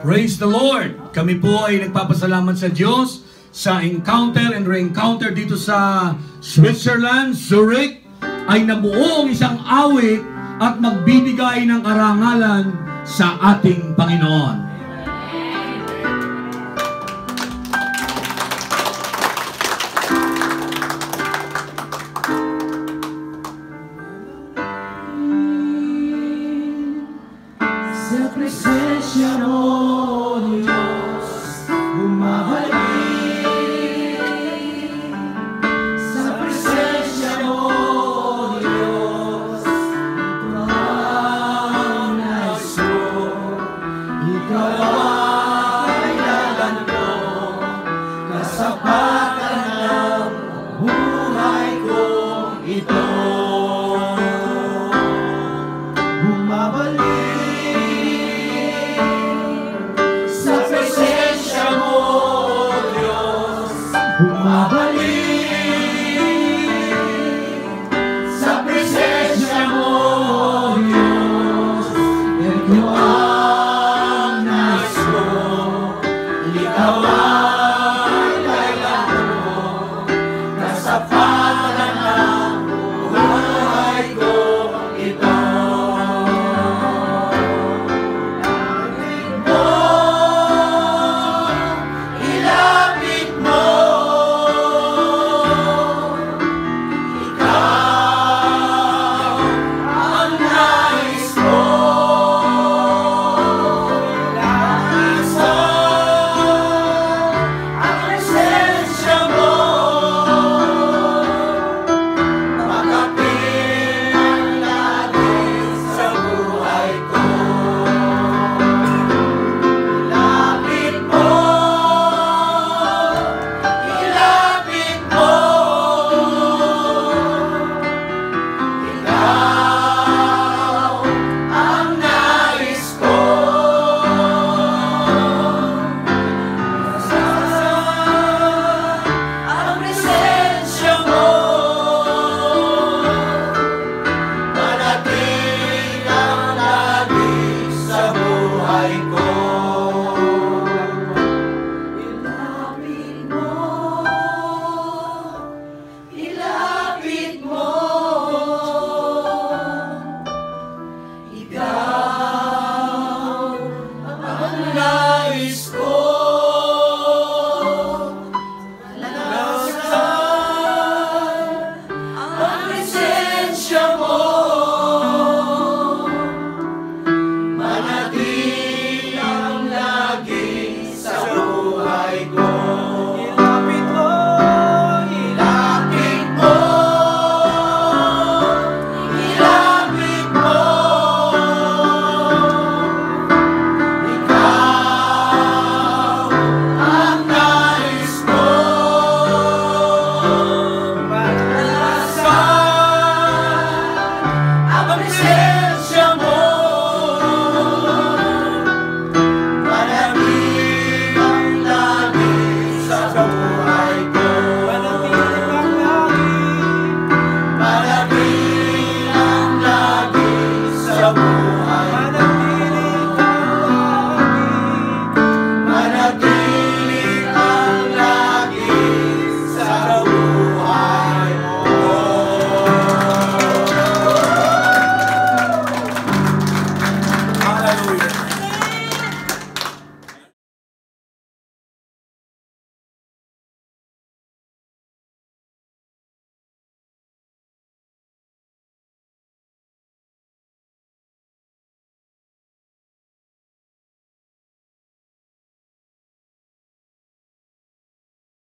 Praise the Lord! Kami po ay nagpapasalamat sa Diyos sa encounter and re-encounter dito sa Switzerland, Zurich, ay nabuo ang isang awit at magbibigay ng karangalan sa ating Panginoon. Sa presensya mo, Diyos, bumabalik. Sa presensya mo, Diyos, ito ang nais ko. Ikaw ay laban ko, kasapatan ng buhay ko ito. Bumabalik. Bumabalik sa presensya mo, Diyos. Ito ang nais ko, ikaw ang